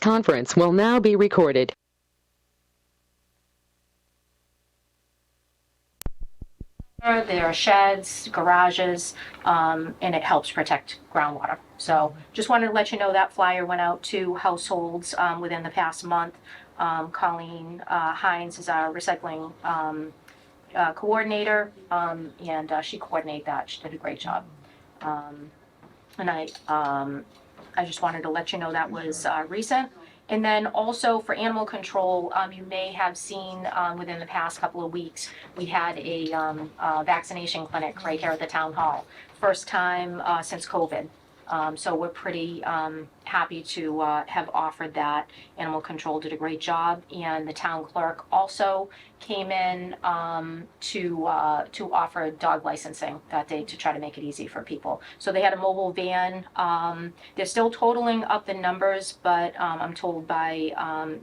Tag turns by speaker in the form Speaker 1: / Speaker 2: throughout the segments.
Speaker 1: conference will now be recorded.
Speaker 2: There are sheds, garages, and it helps protect groundwater. So just wanted to let you know that flyer went out to households within the past month. Colleen Hines is our recycling coordinator, and she coordinated that. She did a great job. And I just wanted to let you know that was recent. And then also for animal control, you may have seen within the past couple of weeks, we had a vaccination clinic right here at the town hall. First time since COVID. So we're pretty happy to have offered that. Animal control did a great job, and the town clerk also came in to offer dog licensing that day to try to make it easy for people. So they had a mobile van. They're still totaling up the numbers, but I'm told by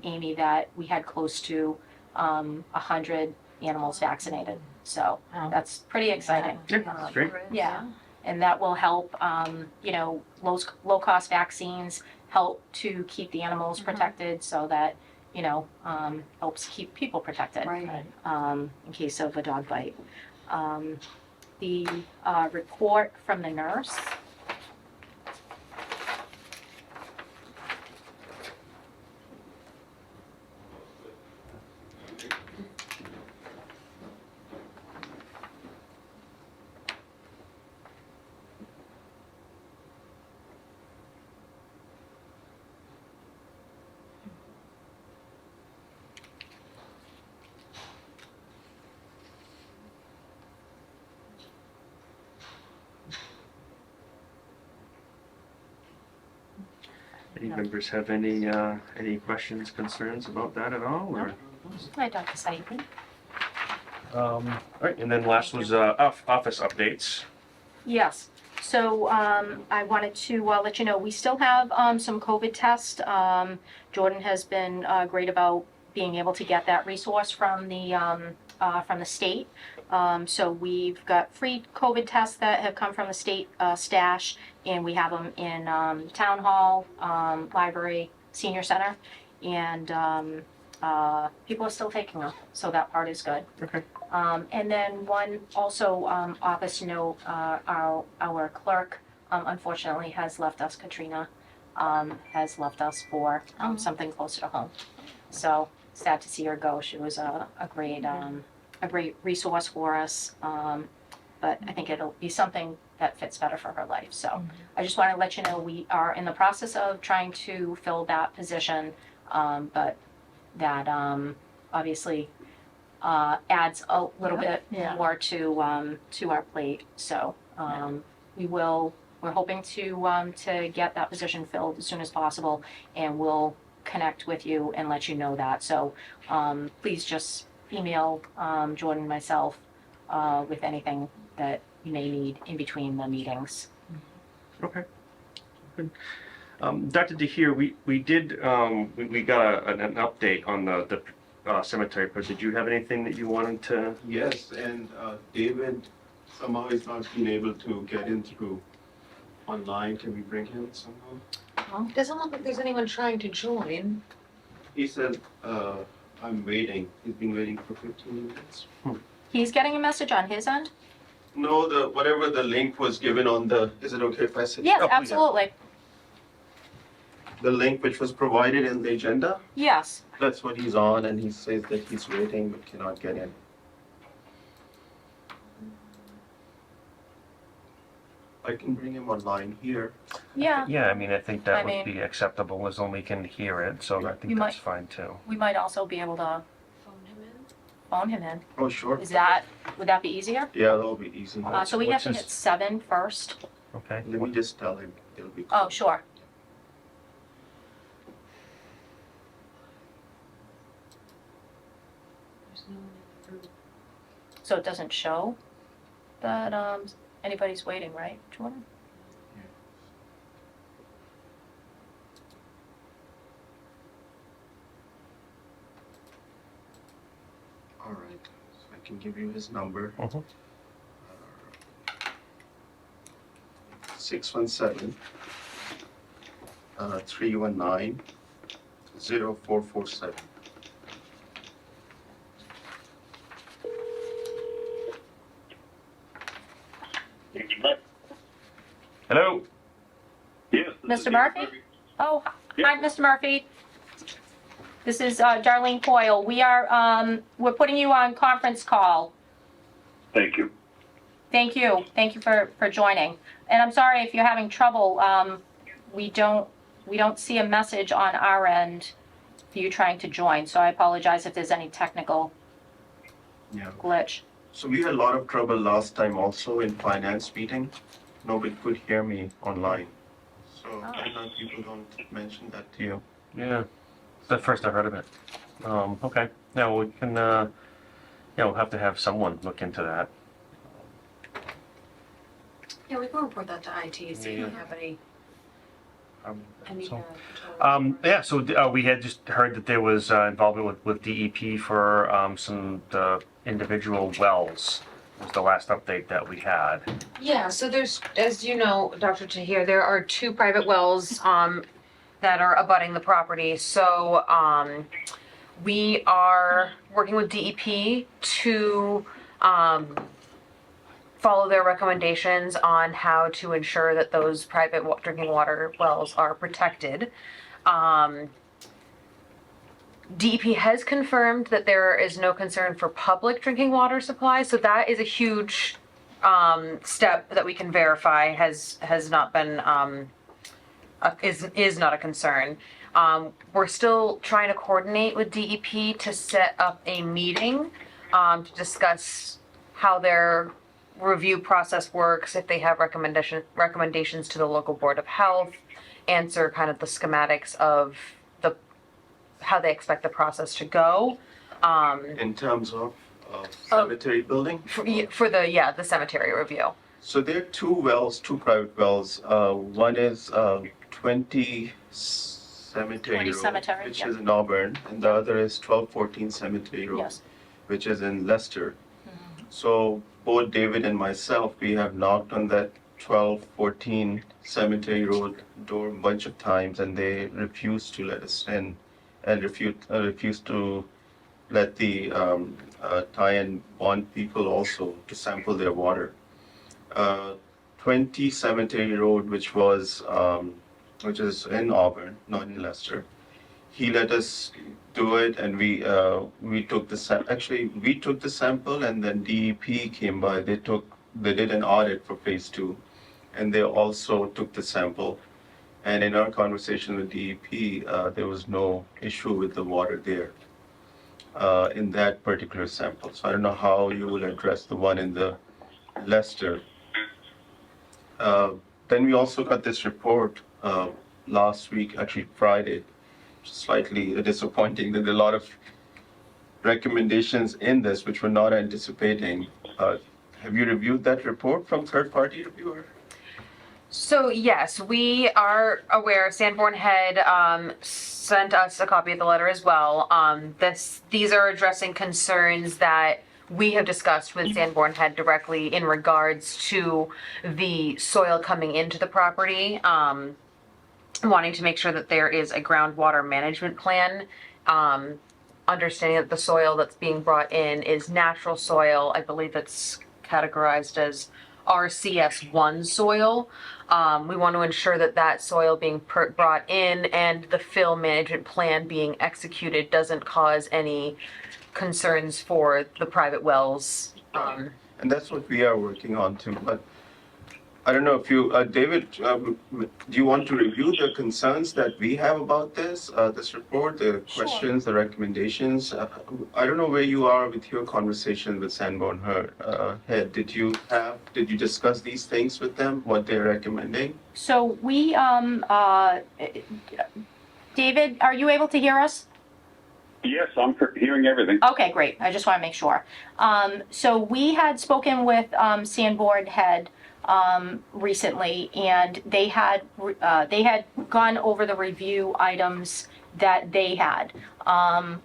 Speaker 2: Amy that we had close to 100 animals vaccinated. So that's pretty exciting.
Speaker 3: Yeah, great.
Speaker 2: Yeah. And that will help, low-cost vaccines help to keep the animals protected so that, helps keep people protected.
Speaker 4: Right.
Speaker 2: In case of a dog bite. The report from the nurse.
Speaker 3: Any members have any questions, concerns about that at all? Or?
Speaker 2: Hi, Dr. Saidi.
Speaker 3: All right, and then last was office updates.
Speaker 2: Yes. So I wanted to let you know we still have some COVID tests. Jordan has been great about being able to get that resource from the state. So we've got free COVID tests that have come from the state stash, and we have them in town hall, library, senior center, and people are still taking them. So that part is good.
Speaker 3: Okay.
Speaker 2: And then one also office note, our clerk unfortunately has left us, Katrina, has left us for something closer to home. So sad to see her go. She was a great resource for us, but I think it'll be something that fits better for her life. So I just want to let you know we are in the process of trying to fill that position, but that obviously adds a little bit more to our plate. So we're hoping to get that position filled as soon as possible, and we'll connect with you and let you know that. So please just email Jordan and myself with anything that you may need in between the meetings.
Speaker 3: Okay. Good. Dr. DeHeer, we did we got an update on the cemetery, but did you have anything that you wanted to?
Speaker 5: Yes, and David somehow is not being able to get in through online. Can we bring him somehow?
Speaker 4: Doesn't look like there's anyone trying to join.
Speaker 5: He said, I'm waiting. He's been waiting for 15 minutes.
Speaker 2: He's getting a message on his end?
Speaker 5: No, whatever the link was given on is it okay if I say?
Speaker 2: Yes,
Speaker 5: Oh, please.
Speaker 2: absolutely.
Speaker 5: The link which was provided in the agenda,
Speaker 2: Yes.
Speaker 5: that's what he's on, and he says that he's waiting but cannot get in. I can bring him online here.
Speaker 2: Yeah.
Speaker 3: Yeah, I mean, I think that
Speaker 2: I
Speaker 3: would
Speaker 2: mean-
Speaker 3: be acceptable as long as we can hear it, so I
Speaker 2: You
Speaker 3: think that's
Speaker 2: might-
Speaker 3: fine too.
Speaker 2: We might also be able to phone him in.
Speaker 5: Oh, sure.
Speaker 2: Would that be easier?
Speaker 5: Yeah, that'll be easy.
Speaker 2: So we have
Speaker 3: What's
Speaker 2: to
Speaker 3: his-
Speaker 2: hit 7 first.
Speaker 3: Okay.
Speaker 5: Let me just tell him. It'll be.
Speaker 2: Oh, sure. So it doesn't show that anybody's waiting, right, Jordan?
Speaker 5: All right. So I can give you his number.
Speaker 3: Mhm.
Speaker 5: 617 319 0447.
Speaker 3: Hello?
Speaker 6: Yes.
Speaker 2: Mr. Murphy? Oh, hi, Mr. Murphy. This is Darlene Coyle. We're putting you on conference call.
Speaker 6: Thank you.
Speaker 2: Thank you. Thank you for joining. And I'm sorry if you're having trouble. We don't see a message on our end for you trying to join, so I apologize if there's any technical
Speaker 5: Yeah.
Speaker 2: glitch.
Speaker 5: So we had a lot of trouble last time also in finance meeting. Nobody could hear me online. So I know people don't mention that to you.
Speaker 3: Yeah, it's the first I heard of it. Okay, yeah, we can, yeah, we'll have to have someone look into that.
Speaker 4: Yeah, we can report that to IT, see if
Speaker 3: Yeah.
Speaker 4: we have any,
Speaker 3: Um,
Speaker 4: any.
Speaker 3: so-
Speaker 4: control.
Speaker 3: Yeah, so we had just heard that there was involvement with DEP for some individual wells. Was the last update that we had.
Speaker 4: Yeah, so there's, as you know, Dr. Tahir, there are two private wells, that are abutting the property. So, we are working with DEP to, follow their recommendations on how to ensure that those private drinking water wells are protected. DEP has confirmed that there is no concern for public drinking water supply, so that is a huge step that we can verify has not been is not a concern. We're still trying to coordinate with DEP to set up a meeting to discuss how their review process works, if they have recommendations to the local board of health, answer kind of the schematics of how they expect the process to go.
Speaker 5: In terms of cemetery building?
Speaker 4: For the cemetery review.
Speaker 5: So there are two wells, two private wells. One is 20 Cemetery
Speaker 2: 20
Speaker 5: Road,
Speaker 2: Cemetery,
Speaker 5: which
Speaker 2: yeah.
Speaker 5: is in Auburn, and the other is 1214 Cemetery Road,
Speaker 2: Yes.
Speaker 5: which is in Leicester. So both David and myself, we have knocked on that 1214 Cemetery Road door a bunch of times, and they refuse to let us in, and refuse to let the Thai and bond people also to sample their water. 20 Cemetery Road, which is in Auburn, not in Leicester. He let us do it, and we took the sample, and then DEP came by. They did an audit for phase 2, and they also took the sample. And in our conversation with DEP, there was no issue with the water there in that particular sample. So I don't know how you will address the one in the Leicester. Then we also got this report last week, actually Friday, slightly disappointing that there are a lot of recommendations in this which we're not anticipating. Have you reviewed that report from third-party reviewer?
Speaker 4: So yes, we are aware. Sanborn had sent us a copy of the letter as well. These are addressing concerns that we have discussed with Sanborn Head directly in regards to the soil coming into the property, wanting to make sure that there is a groundwater management plan, understanding that the soil that's being brought in is natural soil. I believe it's categorized as RCS1 soil. We want to ensure that that soil being brought in and the fill management plan being executed doesn't cause any concerns for the private wells.
Speaker 5: And that's what we are working on too. But I don't know if you, David, do you want to review the concerns that we have about this report, the questions, the recommendations? I don't know where you are with your conversation with Sanborn Head. Did you discuss these things with them, what they're recommending?
Speaker 2: So we, David, are you able to hear us?
Speaker 6: Yes, I'm hearing everything.
Speaker 2: Okay, great. I just want to make sure. So we had spoken with Sanborn Head recently, and they had gone over the review items that they had.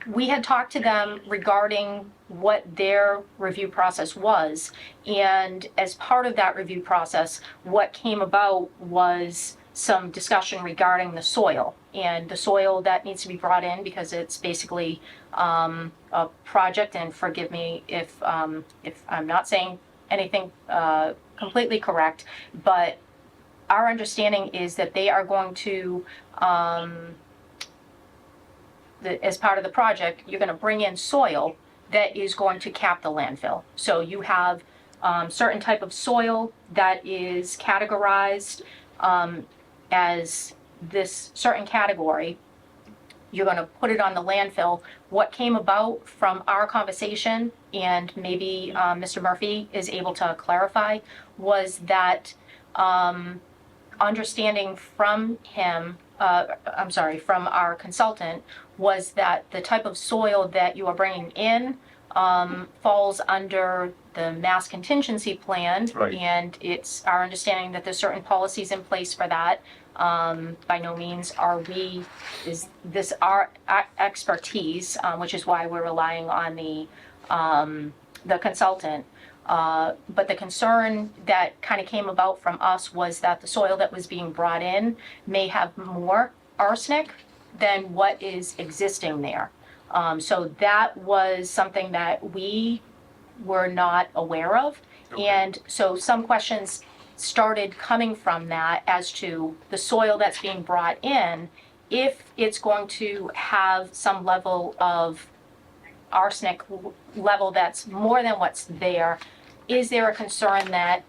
Speaker 2: We had talked to them regarding what their review process was, and as part of that review process, what came about was some discussion regarding the soil and the soil that needs to be brought in because it's basically a project. And forgive me if I'm not saying anything completely correct, but our understanding is that they are going to, as part of the project, you're going to bring in soil that is going to cap the landfill. So you have certain type of soil that is categorized as this certain category. You're going to put it on the landfill. What came about from our conversation, and maybe Mr. Murphy is able to clarify, was that understanding from him, from our consultant, was that the type of soil that you are bringing in falls under the mass contingency plan.
Speaker 5: Right.
Speaker 2: And it's our understanding that there's certain policies in place for that. By no means is this our expertise, which is why we're relying on the consultant. But the concern that kind of came about from us was that the soil that was being brought in may have more arsenic than what is existing there. So that was something that we were not aware of.
Speaker 5: Okay.
Speaker 2: And so some questions started coming from that as to the soil that's being brought in, if it's going to have some level of arsenic level that's more than what's there. Is there a concern that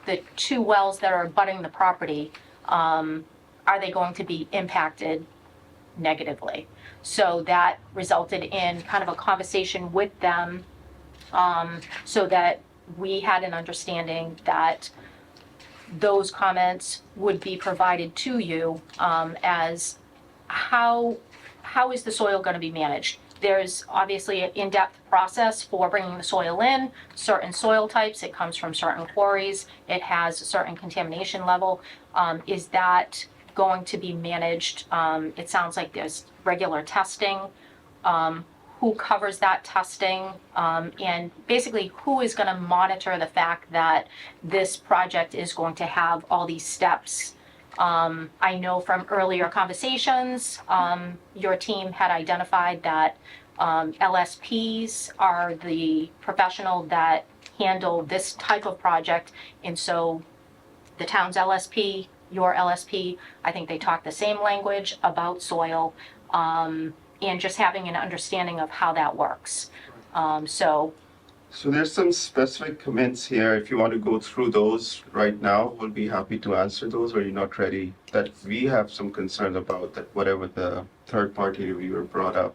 Speaker 2: the two wells that are abutting the property, are they going to be impacted negatively? So that resulted in kind of a conversation with them, so that we had an understanding that those comments would be provided to you, as how is the soil going to be managed? There's obviously an in-depth process for bringing the soil in. Certain soil types, it comes from certain quarries, it has a certain contamination level. Is that going to be managed? It sounds like there's regular testing. Who covers that testing? And basically, who is going to monitor the fact that this project is going to have all these steps? I know from earlier conversations, your team had identified that LSPs are the professional that handle this type of project. And so the town's LSP, your LSP, I think they talk the same language about soil, and just having an understanding of how that works.
Speaker 5: So there's some specific comments here. If you want to go through those right now, we'll be happy to answer those, or you're not ready, that we have some concern about, that whatever the third-party reviewer brought up.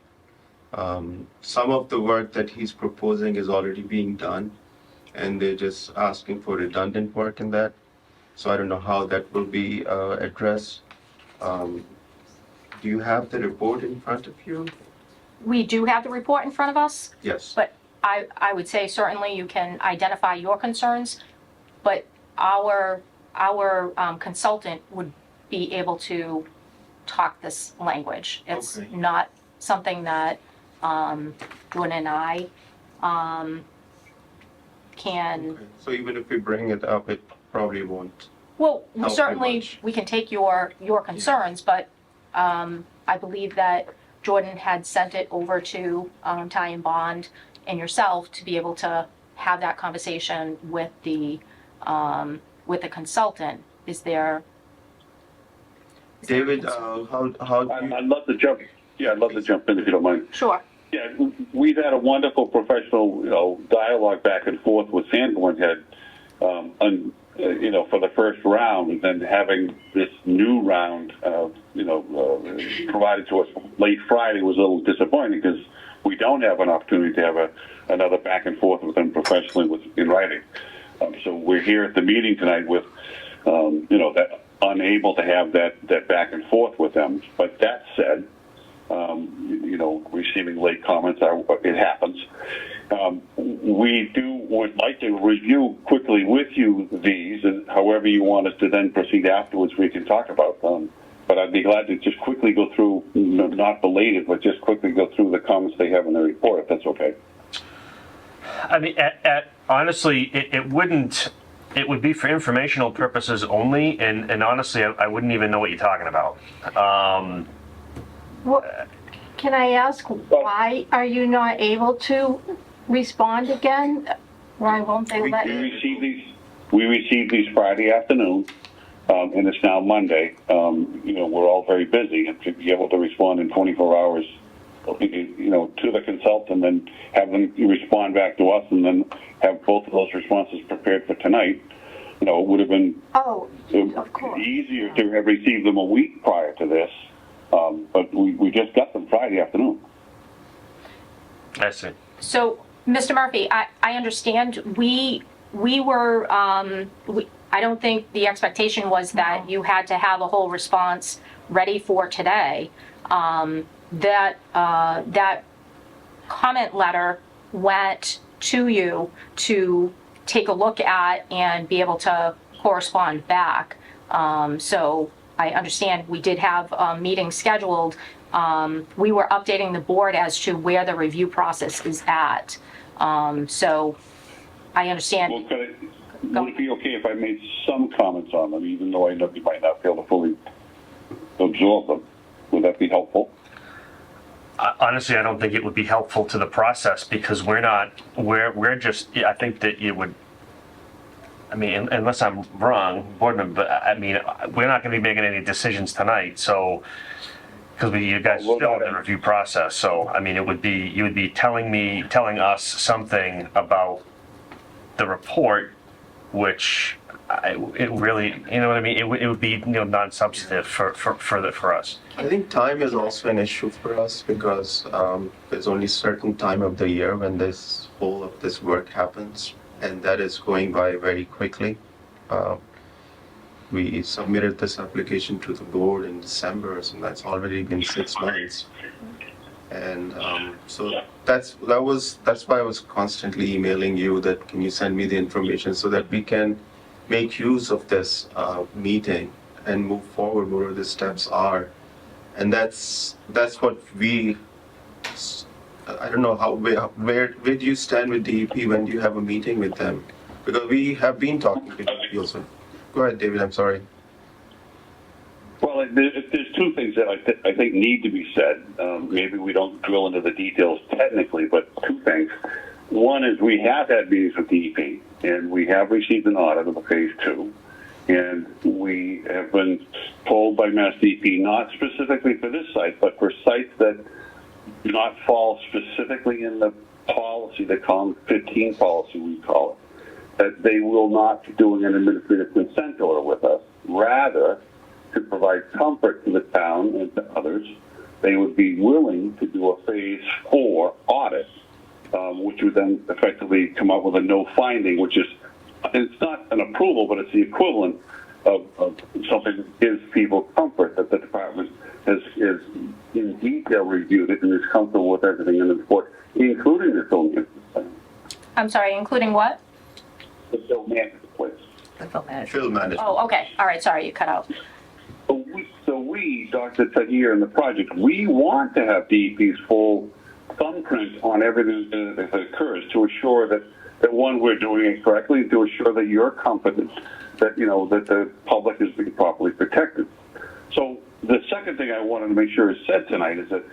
Speaker 5: Some of the work that he's proposing is already being done, and they're just asking for redundant work in that. So I don't know how that will be addressed. Do you have the report in front of you?
Speaker 2: We do have the report in front of us,
Speaker 5: Yes.
Speaker 2: but I would say certainly you can identify your concerns, but our consultant would be able to talk this language. It's
Speaker 5: Okay.
Speaker 2: not something that Jordan and I can.
Speaker 5: Okay. So even if we bring it up, it probably won't.
Speaker 2: Well,
Speaker 5: Help
Speaker 2: certainly,
Speaker 5: much.
Speaker 2: we can take your concerns, but I believe that Jordan had sent it over to Ty and Bond and yourself to be able to have that conversation with the consultant. Is there?
Speaker 5: David, how do you?
Speaker 6: I'd love to jump. Yeah, I'd love to jump in if you don't mind.
Speaker 2: Sure.
Speaker 6: Yeah, we've had a wonderful professional, dialogue back and forth with Sanborn Head, for the first round, and then having this new round, provided to us late Friday was a little disappointing because we don't have an opportunity to have another back and forth with them professionally in writing. So we're here at the meeting tonight with, that unable to have that back and forth with them. But that said, receiving late comments, it happens. We would like to review quickly with you these, and however you want us to then proceed afterwards, we can talk about them. But I'd be glad to just quickly go through, not belated, but just quickly go through the comments they have in the report, if that's okay.
Speaker 3: I mean, honestly, it wouldn't It would be for informational purposes only, and honestly, I wouldn't even know what you're talking about.
Speaker 7: Can I ask, why are you not able to respond again? Why won't they
Speaker 6: We
Speaker 7: let you?
Speaker 6: we received these Friday afternoon, and it's now Monday. We're all very busy, and to be able to respond in 24 hours, to the consultant and have them respond back to us, and then have both of those responses prepared for tonight, it would have been
Speaker 7: Oh, of course.
Speaker 6: easier to have received them a week prior to this, but we just got them Friday afternoon.
Speaker 3: I see.
Speaker 2: So, Mr. Murphy, I understand, we were, I don't think the expectation was that you had to have a whole response ready for today. That comment letter went to you to take a look at and be able to correspond back. So I understand we did have a meeting scheduled. We were updating the board as to where the review process is at. So I understand.
Speaker 6: Well, would it be okay if I made some comments on them, even though I know you might not be able to fully absorb them? Would that be helpful?
Speaker 3: Honestly, I don't think it would be helpful to the process because we're just, I think that it would, I mean, unless I'm wrong, board member, but I mean, we're not going to be making any decisions tonight, so, because you guys are still in the review process, so, I mean, you would be telling us something about the report, which it really, you know what I mean? It would be, non-substantive for us.
Speaker 5: I think time is also an issue for us because there's only certain time of the year when this whole of this work happens, and that is going by very quickly. We submitted this application to the board in December, so that's already been 6 months. And so that's why I was constantly emailing you that can you send me the information so that we can make use of this meeting and move forward where the steps are. And that's what I don't know where do you stand with DEP when you have a meeting with them? Because we have been talking to DEP also. Go ahead, David, I'm sorry.
Speaker 6: Well, there's two things that I think need to be said. Maybe we don't drill into the details technically, but two things. One is we have had meetings with DEP, and we have received an audit of the phase 2, and we have been told by Mass DEP, not specifically for this site, but for sites that do not fall specifically in the policy, the COM 15 policy we call it, that they will not be doing an administrative consent order with us. Rather, to provide comfort to the town and to others, they would be willing to do a phase 4 audit, which would then effectively come up with a no finding, which is, it's not an approval, but it's the equivalent of something that gives people comfort that the department has in detail reviewed it and is comfortable with everything in the report, including the film management.
Speaker 2: I'm sorry, including what?
Speaker 6: The film management place.
Speaker 5: Field management.
Speaker 2: Oh, okay, all right, sorry, you cut out.
Speaker 6: So we, Dr. Tahir and the project, we want to have DEP's full thumbprint on everything that occurs to assure that one, we're doing it correctly, to assure that you're confident that, that the public is being properly protected. So the second thing I wanted to make sure is said tonight is that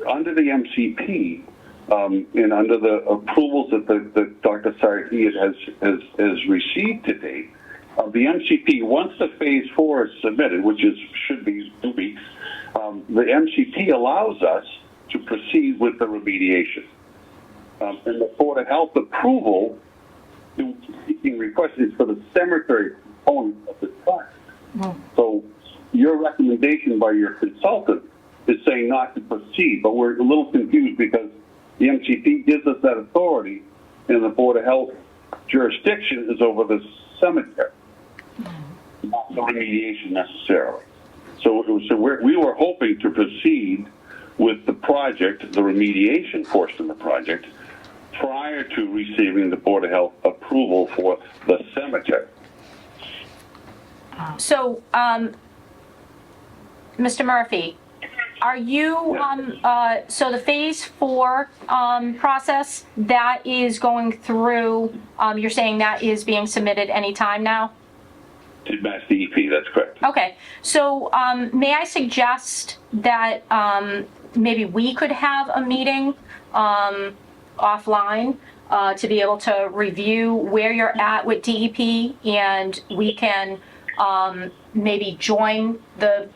Speaker 6: under the MCP and under the approvals that Dr. Sarhi has received to date, the MCP, once the phase 4 is submitted, which should be 2 weeks, the MCP allows us to proceed with the remediation. And the Board of Health approval being requested is for the cemetery component of the project. So your recommendation by your consultant is saying not to proceed, but we're a little confused because the MCP gives us that authority and the Board of Health jurisdiction is over the cemetery, not the remediation necessarily. So we were hoping to proceed with the project, the remediation portion of the project, prior to receiving the Board of Health approval for the cemetery.
Speaker 2: So, Mr. Murphy, Are you, so the phase 4, process, that is going through, you're saying that is being submitted anytime now?
Speaker 6: To Mass DEP, that's correct.
Speaker 2: Okay, so, may I suggest that, maybe we could have a meeting, offline, to be able to review where you're at with DEP, and we can, maybe join the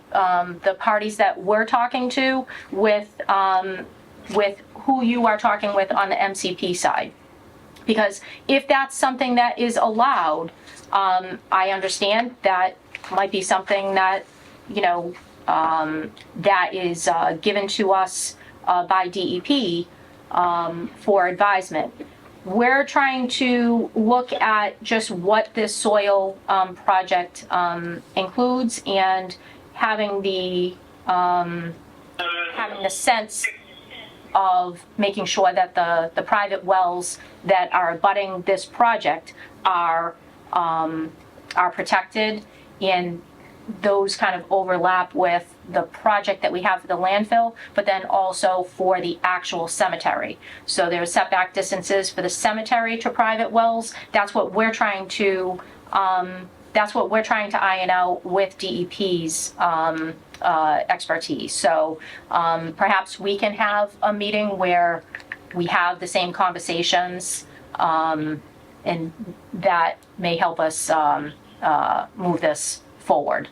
Speaker 2: parties that we're talking to with who you are talking with on the MCP side. Because if that's something that is allowed, I understand that might be something that, that is given to us by DEP for advisement. We're trying to look at just what this soil project includes, and having the sense of making sure that the private wells that are abutting this project are protected, and those kind of overlap with the project that we have for the landfill, but then also for the actual cemetery. So there's setback distances for the cemetery to private wells. That's what we're trying to iron out with DEP's expertise. So perhaps we can have a meeting where we have the same conversations, and that may help us move this forward.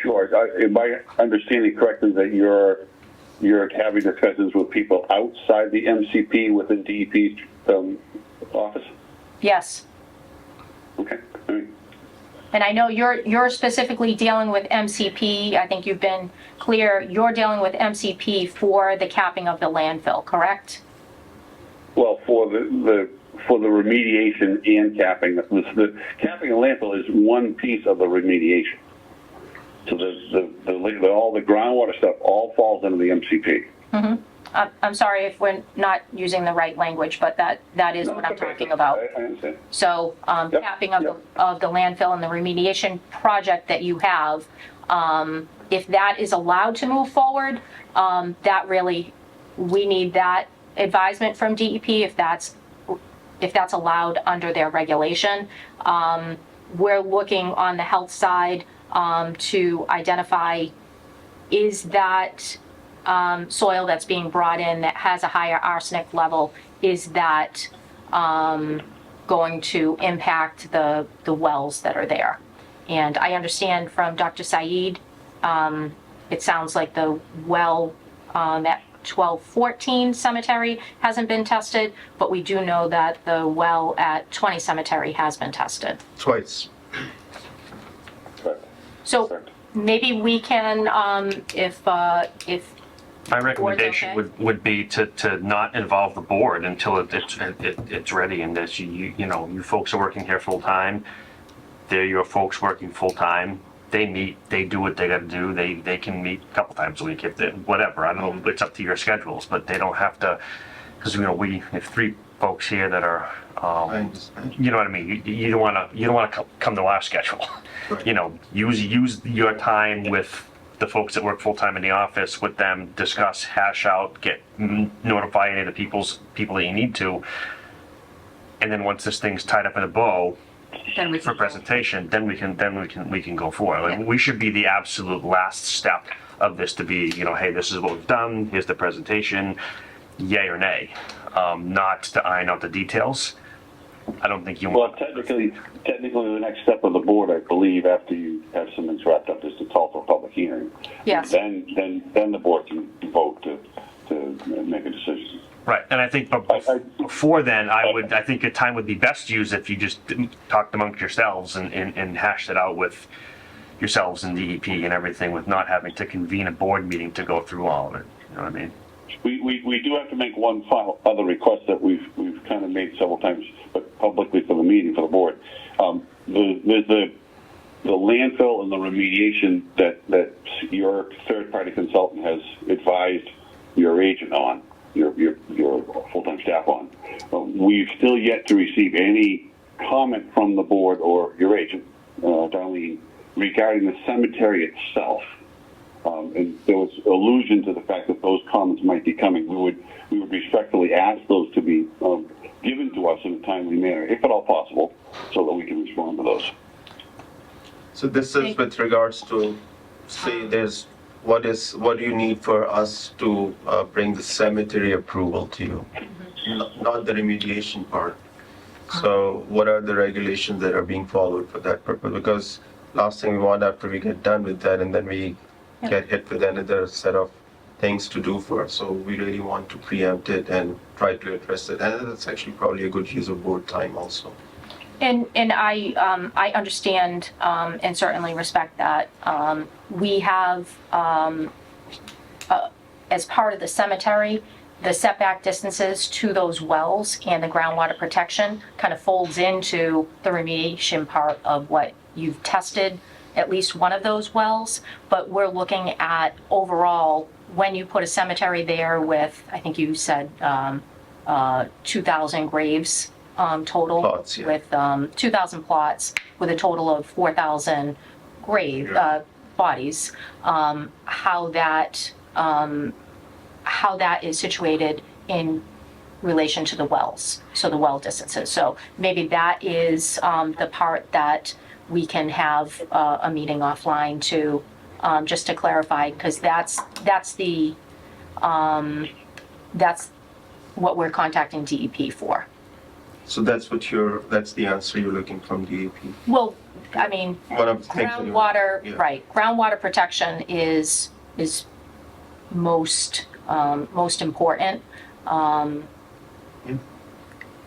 Speaker 6: Sure. Am I understanding correctly that you're having discussions with people outside the MCP within DEP's office?
Speaker 2: Yes.
Speaker 6: Okay. All right.
Speaker 2: And I know you're specifically dealing with MCP. I think you've been clear. You're dealing with MCP for the capping of the landfill, correct?
Speaker 6: Well, for the remediation and capping, the capping of landfill is one piece of the remediation. So all the groundwater stuff all falls into the MCP.
Speaker 2: I'm sorry if we're not using the right language, but that is what I'm talking about.
Speaker 6: I understand.
Speaker 2: So
Speaker 6: Yep,
Speaker 2: capping of
Speaker 6: yep.
Speaker 2: the landfill and the remediation project that you have, if that is allowed to move forward, we need that advisement from DEP if that's allowed under their regulation. We're looking on the health side to identify, is that soil that's being brought in that has a higher arsenic level, is that going to impact the wells that are there? And I understand from Dr. Saeed, it sounds like the well at 1214 Cemetery hasn't been tested, but we do know that the well at 20 Cemetery has been tested.
Speaker 5: Twice.
Speaker 6: Correct.
Speaker 2: So
Speaker 6: Correct.
Speaker 2: maybe we can, if
Speaker 3: My recommendation
Speaker 2: okay.
Speaker 3: would be to not involve the board until it's ready, and that you folks are working here full time. They're your folks working full time. They meet, they do what they gotta do. They can meet a couple times a week if they, whatever. I don't know, it's up to your schedules, but they don't have to, because we have 3 folks here that are,
Speaker 5: I understand.
Speaker 3: you know what I mean? You don't wanna come to our schedule.
Speaker 5: Right.
Speaker 3: Use your time with the folks that work full-time in the office, with them, discuss, hash out, notify any of the people that you need to. And then once this thing's tied up in a bow
Speaker 4: Then we
Speaker 3: for
Speaker 4: can.
Speaker 3: presentation, then we can go forward. Like, we should be the absolute last step of this to be, hey, this is what we've done, here's the presentation, yay or nay. Not to iron out the details. I don't think you
Speaker 6: Well,
Speaker 3: want.
Speaker 6: technically, the next step of the board, I believe, after you have some things wrapped up, is to call for a public hearing.
Speaker 2: Yes.
Speaker 6: Then the board can vote to make a decision.
Speaker 3: Right, and I think before then, I think your time would be best used if you just talked amongst yourselves and hashed it out with yourselves and DEP and everything, with not having to convene a board meeting to go through all of it. You know what I mean?
Speaker 6: We do have to make one final other request that we've kind of made several times, but publicly for the meeting, for the board. There's the landfill and the remediation that your third-party consultant has advised your agent on, your full-time staff on. We've still yet to receive any comment from the board or your agent, Darlene, regarding the cemetery itself. and there was allusion to the fact that those comments might be coming. We would respectfully ask those to be given to us in a timely manner, if at all possible, so that we can respond to those.
Speaker 5: So this is with regards to, say, there's, what do you need for us to bring the cemetery approval to you? Not the remediation part. So what are the regulations that are being followed for that purpose? Because last thing we want after we get done with that and then we get hit with another set of things to do for us. So we really want to preempt it and try to address it. And that's actually probably a good use of board time also.
Speaker 2: And I understand and certainly respect that. We have, as part of the cemetery, the setback distances to those wells and the groundwater protection kind of folds into the remediation part of what you've tested, at least one of those wells. But we're looking at overall, when you put a cemetery there with, I think you said 2,000 graves total.
Speaker 5: Plots, yeah.
Speaker 2: With 2,000 plots with a total of 4,000 grave bodies, how that is situated in relation to the wells, so the well distances. So maybe that is the part that we can have a meeting offline to, just to clarify, because that's what we're contacting DEP for.
Speaker 5: So that's the answer you're looking from DEP.
Speaker 2: Well, I mean,
Speaker 5: One of the things that you-
Speaker 2: groundwater,
Speaker 5: yeah.
Speaker 2: right, groundwater protection is most important.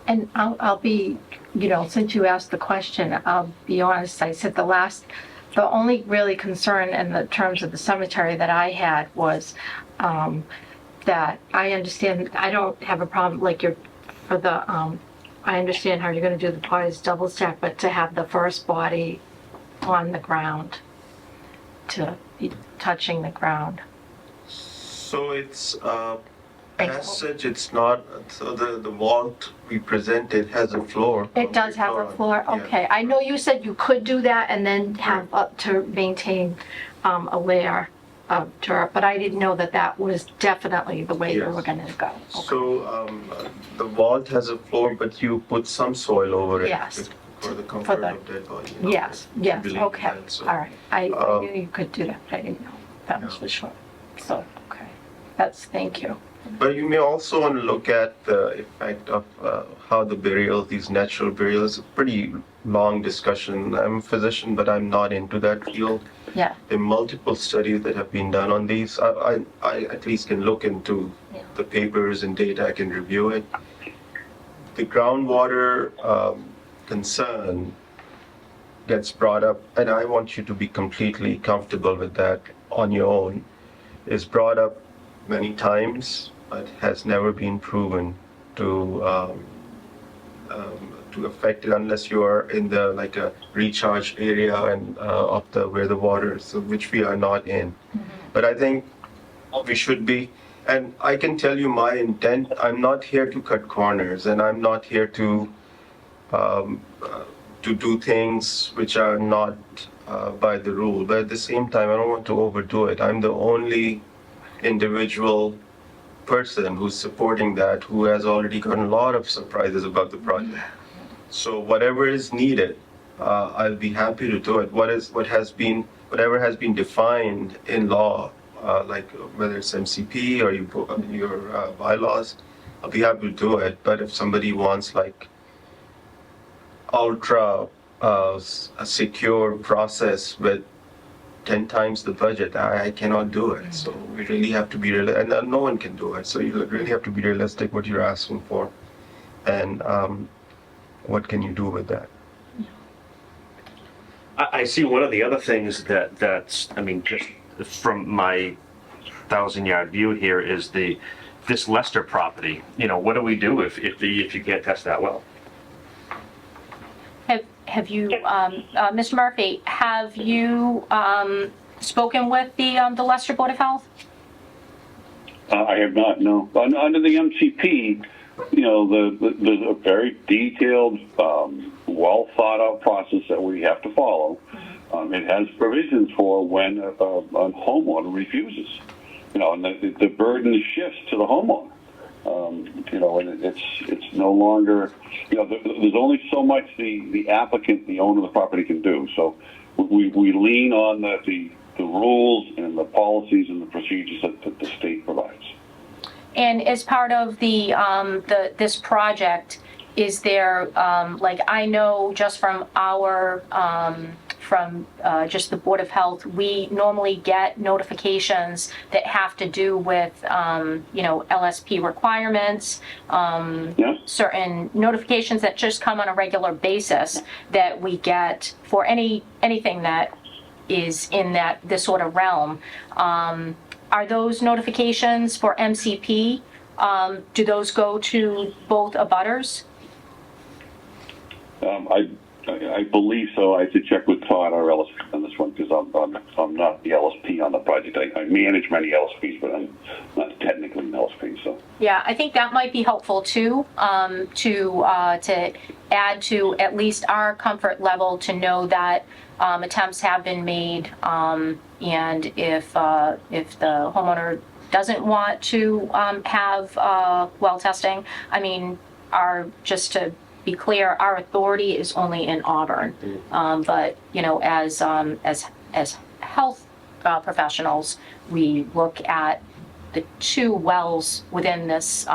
Speaker 7: And I'll be, since you asked the question, I'll be honest, I said the only really concern in the terms of the cemetery that I had was that I understand, I don't have a problem, like I understand how you're gonna do the bodies double stack, but to have the first body on the ground, to be touching the ground.
Speaker 5: So it's, as such, it's not, so the vault we presented has a floor.
Speaker 7: It does have a floor,
Speaker 5: Yeah.
Speaker 7: okay. I know you said you could do that and then have up to maintain a layer of dirt, but I didn't know that was definitely the way you were
Speaker 5: Yes.
Speaker 7: gonna go. Okay.
Speaker 5: So, the vault has a floor, but you put some soil over it.
Speaker 7: Yes.
Speaker 5: For the comfort
Speaker 7: the-
Speaker 5: of dead body.
Speaker 7: Yes, yes,
Speaker 5: believe in
Speaker 7: okay,
Speaker 5: that, so,
Speaker 7: all right. I
Speaker 5: um,
Speaker 7: knew you could do that, but I didn't know that was
Speaker 5: Yeah.
Speaker 7: for sure. So, okay, thank you.
Speaker 5: But you may also want to look at the effect of how the burial, these natural burials, a pretty long discussion. I'm a physician, but I'm not into that field.
Speaker 7: Yeah,
Speaker 5: There are multiple studies that have been done on these. I at least can look into
Speaker 7: Yeah.
Speaker 5: the papers and data, I can review it. The groundwater concern gets brought up, and I want you to be completely comfortable with that on your own, is brought up many times, but has never been proven to affect it unless you are in the, like a recharge area and of the, where the water is, so which we are not in. But I think we should be, and I can tell you my intent, I'm not here to cut corners, and I'm not here to do things which are not by the rule. But at the same time, I don't want to overdo it. I'm the only individual person who's supporting that, who has already gotten a lot of surprises about the project. So whatever is needed, I'll be happy to do it. Whatever has been defined in law, like whether it's MCP or your bylaws, I'll be happy to do it. But if somebody wants like ultra a secure process with 10 times the budget, I cannot do it. So we really have to be real, and no one can do it. So you really have to be realistic what you're asking for, and what can you do with that?
Speaker 3: I see one of the other things that's, I mean, just from my 1,000-yard view here is this Lester property. What do we do if you can't test that well?
Speaker 2: Have you, Mr. Murphy, have you spoken with the Leicester Board of Health?
Speaker 6: I have not, no. Under the MCP, there's a very detailed, well thought out process that we have to follow. It has provisions for when a homeowner refuses, and the burden shifts to the homeowner. And it's no longer, there's only so much the applicant, the owner of the property can do. So we lean on the rules and the policies and the procedures that the state provides.
Speaker 2: And as part of this project, is there, I know just from our, just the Board of Health, we normally get notifications that have to do with, LSP requirements,
Speaker 6: Yeah.
Speaker 2: certain notifications that just come on a regular basis that we get for anything that is in this sort of realm. Are those notifications for MCP? Do those go to both abutters?
Speaker 6: I believe so. I have to check with Todd, our LSP, on this one, because I'm not the LSP on the project. I manage many LSPs, but I'm not technically an LSP, so.
Speaker 2: Yeah, I think that might be helpful too, to add to at least our comfort level to know that attempts have been made, and if the homeowner doesn't want to have well testing, just to be clear, our authority is only in Auburn, but as health professionals, we look at the two wells within this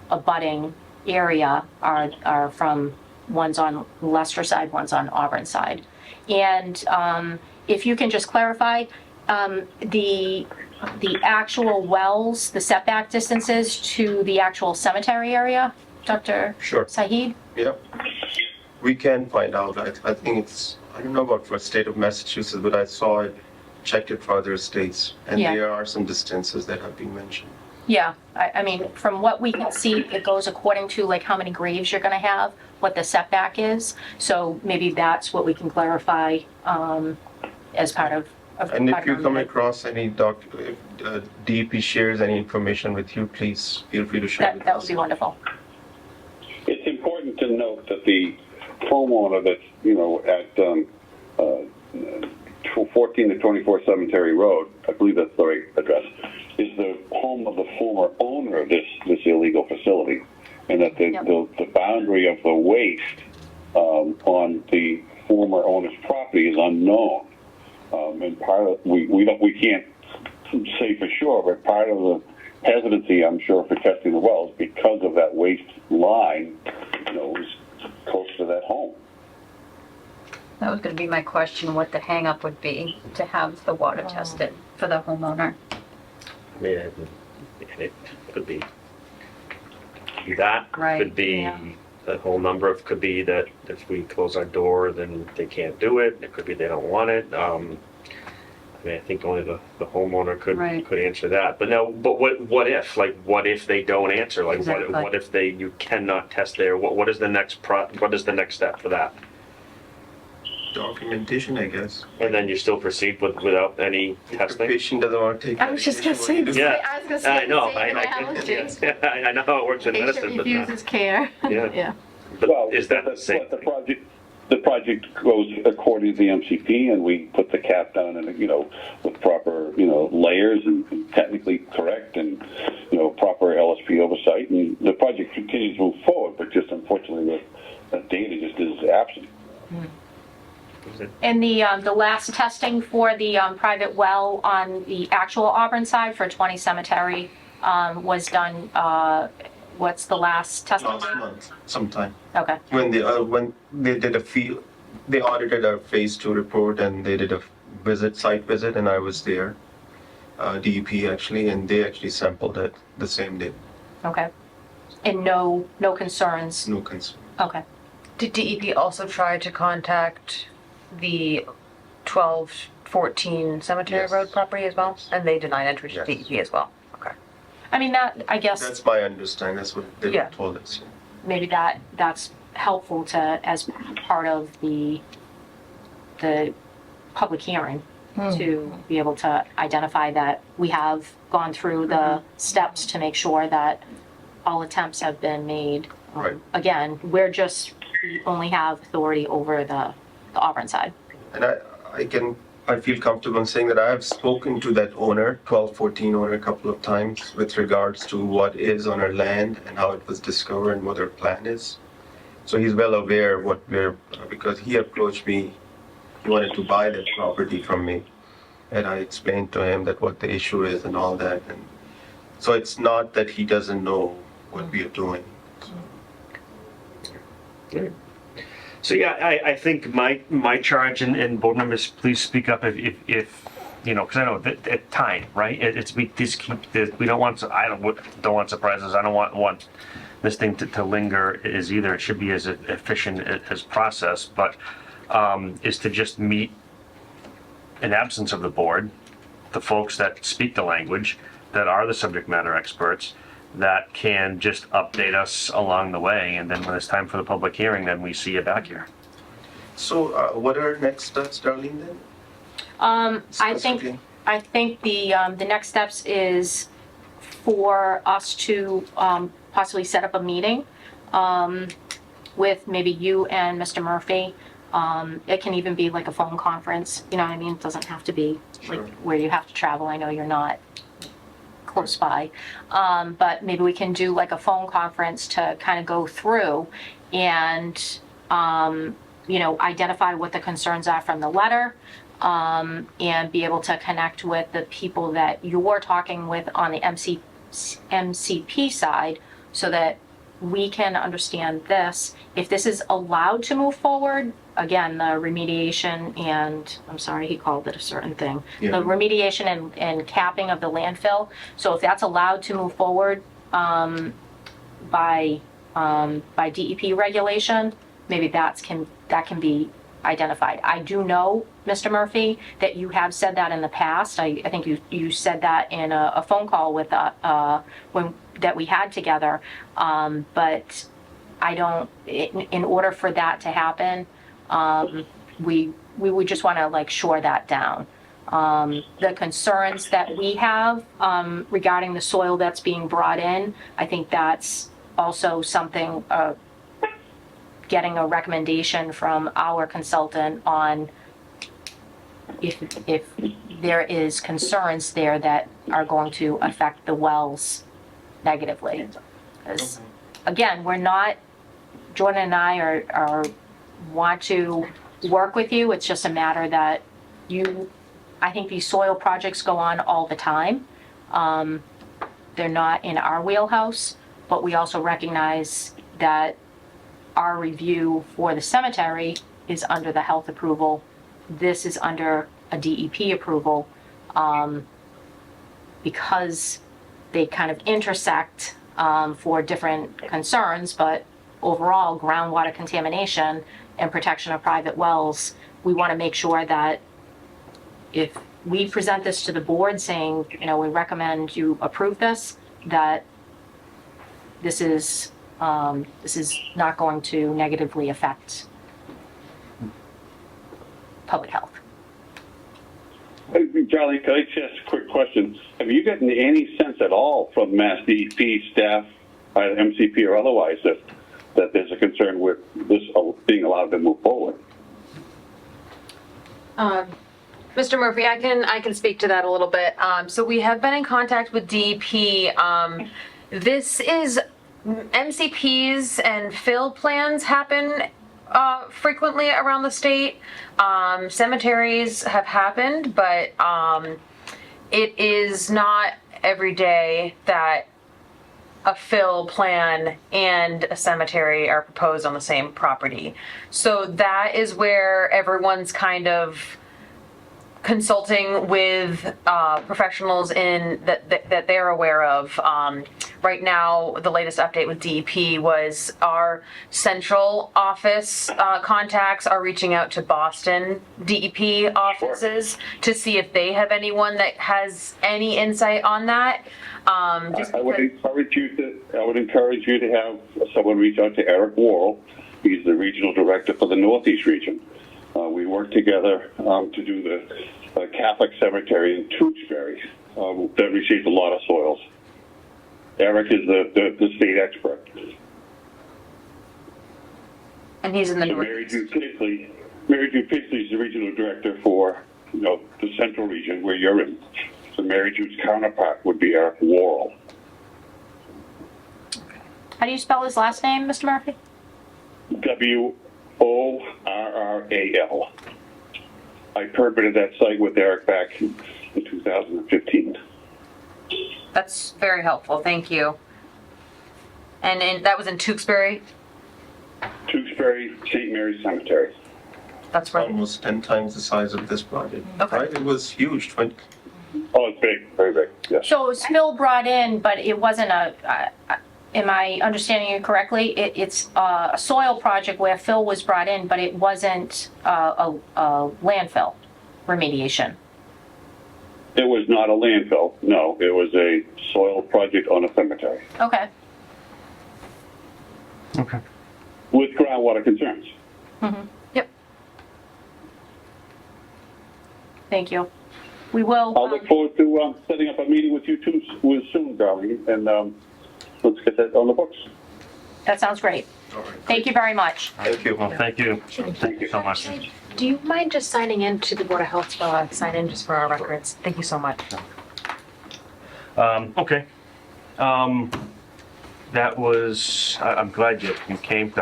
Speaker 2: abutting area are from, one's on Leicester side, one's on Auburn side. And if you can just clarify, the actual wells, the setback distances to the actual cemetery area, Dr.
Speaker 5: Sure.
Speaker 2: Saeed?
Speaker 5: Yeah. We can find out. I think I don't know about for state of Massachusetts, but I saw it, checked it for other states, and
Speaker 2: Yeah.
Speaker 5: there are some distances that have been mentioned.
Speaker 2: Yeah, from what we can see, it goes according to how many graves you're gonna have, what the setback is. So maybe that's what we can clarify as part of.
Speaker 5: And
Speaker 2: part
Speaker 5: if you
Speaker 2: of
Speaker 5: come
Speaker 2: the-
Speaker 5: across any if DEP shares any information with you, please feel free to share with
Speaker 2: That
Speaker 5: us.
Speaker 2: would be wonderful.
Speaker 6: It's important to note that the homeowner that's, at 14 to 24 Cemetery Road, I believe that's the right address, is the home of the former owner of this illegal facility. And that the boundary of the waste on the former owner's property is unknown. And part of, we can't say for sure, but part of the hesitancy, I'm sure, for testing the wells because of that waste line, is close to that home.
Speaker 8: That was going to be my question, what the hangup would be to have the water tested for the homeowner.
Speaker 3: It could be that,
Speaker 8: Right,
Speaker 3: could be
Speaker 2: yeah.
Speaker 3: the whole number of, could be that if we close our door, then they can't do it. It could be they don't want it. I think only the homeowner
Speaker 8: Right.
Speaker 3: could answer that. But no, but what if? What if they don't answer?
Speaker 8: Exactly.
Speaker 3: What if you cannot test there? What is the next what is the next step for that?
Speaker 5: Documentation, I guess.
Speaker 3: And then you still proceed without any
Speaker 5: If the
Speaker 3: testing?
Speaker 5: patient doesn't want to take
Speaker 7: I was just gonna say the
Speaker 5: medication,
Speaker 7: same,
Speaker 3: Yeah.
Speaker 7: I was gonna say
Speaker 3: I know.
Speaker 7: the same analogy.
Speaker 3: I know how it works in
Speaker 7: Patient
Speaker 3: medicine, but
Speaker 7: refuses care.
Speaker 3: Yeah.
Speaker 7: Yeah.
Speaker 3: but is that the same
Speaker 6: The
Speaker 3: thing?
Speaker 6: the project goes according to the MCP, and we put the cap down in, with proper, layers and technically correct and, proper LSP oversight. And the project continues to move forward, but just unfortunately the data just is absent.
Speaker 2: And the last testing for the private well on the actual Auburn side for 20 Cemetery was done, what's the last testing
Speaker 5: last
Speaker 2: date?
Speaker 5: month, sometime.
Speaker 2: Okay,
Speaker 5: When they did they audited our phase 2 report and they did a site visit, and I was there, DEP actually, and they actually sampled it the same day.
Speaker 2: okay. And no concerns?
Speaker 5: No concern.
Speaker 2: Okay.
Speaker 4: Did DEP also try to contact the 1214 Cemetery
Speaker 5: Yes.
Speaker 4: Road property as well? And they denied entry to
Speaker 5: Yes.
Speaker 4: DEP as well? Okay.
Speaker 2: That, I guess,
Speaker 5: That's my understanding. That's what they
Speaker 4: Yeah.
Speaker 5: told us.
Speaker 2: maybe that's helpful as part of the public hearing, to be able to identify that we have gone through the steps to make sure that all attempts have been made.
Speaker 5: Right.
Speaker 2: Again, we only have authority over the Auburn side.
Speaker 5: And I feel comfortable in saying that I have spoken to that owner, 1214 owner, a couple of times with regards to what is on her land and how it was discovered and what her plan is. So he's well aware of what because he approached me, he wanted to buy that property from me. And I explained to him that what the issue is and all that. And so it's not that he doesn't know what we are doing.
Speaker 3: So yeah, I think my charge and board members, please speak up if you know, because I know that at time, right? It's we just keep this. We don't want. I don't want surprises. I don't want this thing to linger as either. It should be as efficient as process, but is to just meet in absence of the board, the folks that speak the language, that are the subject matter experts, that can just update us along the way, and then when it's time for the public hearing, then we see you back here.
Speaker 5: So what are next steps, Darlene, then?
Speaker 2: I
Speaker 5: Specifically?
Speaker 2: think the next steps is for us to possibly set up a meeting with maybe you and Mr. Murphy. It can even be like a phone conference, you know what I mean? It doesn't have to be like
Speaker 5: Sure.
Speaker 2: where you have to travel. I know you're not close by. But maybe we can do like a phone conference to kind of go through and, you know, identify what the concerns are from the letter, and be able to connect with the people that you're talking with on the MCP side so that we can understand this. If this is allowed to move forward, again, the remediation and, I'm sorry, he called it a certain thing.
Speaker 5: Yeah.
Speaker 2: The remediation and capping of the landfill. So if that's allowed to move forward by DEP regulation, maybe that can be identified. I do know, Mr. Murphy, that you have said that in the past. I think you said that in a phone call with that we had together. But I don't. In order for that to happen, we would just want to like shore that down. The concerns that we have regarding the soil that's being brought in, I think that's also something. Getting a recommendation from our consultant on if there is concerns there that are going to affect the wells negatively. 'Cause, again, we're not, Jordan and I are want to work with you. It's just a matter that I think these soil projects go on all the time. They're not in our wheelhouse, but we also recognize that our review for the cemetery is under the health approval. This is under a DEP approval, because they kind of intersect for different concerns, but overall, groundwater contamination and protection of private wells, we want to make sure that if we present this to the board saying, you know, we recommend you approve this, that this is not going to negatively affect public health.
Speaker 6: Charlie, can I just ask a quick question? Have you gotten any sense at all from Mass DEP staff, MCP or otherwise, that there's a concern with this being allowed to move forward?
Speaker 4: Mr. Murphy, I can speak to that a little bit. So we have been in contact with DEP. This is MCPs and fill plans happen frequently around the state. Cemeteries have happened, but it is not every day that a fill plan and a cemetery are proposed on the same property. So that is where everyone's kind of consulting with professionals in that they're aware of. Right now, the latest update with DEP was our central office contacts are reaching out to Boston DEP offices to see if they have anyone that has any insight on that.
Speaker 6: I would encourage you to have someone reach out to Eric Worrell. He's the regional director for the Northeast region. We work together to do the Catholic cemetery in Tewksbury that receives a lot of soils. Eric is the state expert.
Speaker 4: And he's in the
Speaker 6: So
Speaker 4: north.
Speaker 6: Mary Drew Kinkley, Mary Jude Paisley is the regional director for, the central region where you're in. So Mary Jude's counterpart would be Eric Worrell.
Speaker 2: How do you spell his last name, Mr. Murphy?
Speaker 6: Worrral. I permitted that site with Eric back in 2015.
Speaker 4: That's very helpful, thank you. And that was in Tewksbury?
Speaker 6: Tewksbury St. Mary's Cemetery.
Speaker 4: That's right.
Speaker 5: Almost 10 times the size of this project.
Speaker 4: Okay.
Speaker 5: Right? It was huge, 20.
Speaker 6: Oh, it's big, very big, yes.
Speaker 2: So it was Phil brought in, but it wasn't am I understanding you correctly? It's a soil project where Phil was brought in, but it wasn't a landfill remediation.
Speaker 6: It was not a landfill, no. It was a soil project on a cemetery
Speaker 2: Okay.
Speaker 3: Okay.
Speaker 6: with groundwater concerns.
Speaker 4: Yep.
Speaker 2: Thank you. We will.
Speaker 6: I'll look forward to setting up a meeting with you too soon, darling, and let's get that on the books.
Speaker 2: That sounds great.
Speaker 5: All right.
Speaker 2: Thank you very much.
Speaker 5: Thank you.
Speaker 3: Well, thank you. Thank you so much.
Speaker 4: Do you mind just signing in to the Board of Health, sign in just for our records? Thank you so much.
Speaker 3: Okay. That was, I'm glad you came.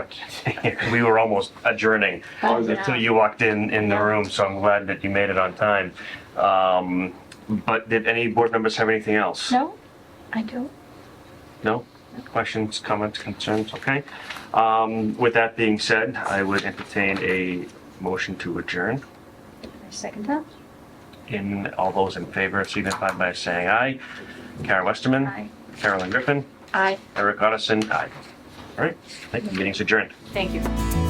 Speaker 3: We were almost adjourning until you walked in the room, so I'm glad that you made it on time. But did any board members have anything else?
Speaker 7: No, I don't.
Speaker 3: No? Questions, comments, concerns? Okay. With that being said, I would entertain a motion to adjourn.
Speaker 7: I second that.
Speaker 3: In all those in favor signify by saying aye. Kara Westerman.
Speaker 7: Aye.
Speaker 3: Carolyn Griffin.
Speaker 7: Aye.
Speaker 3: Eric Otteson. Aye. All right. Thank you. Meeting's adjourned.
Speaker 2: Thank you.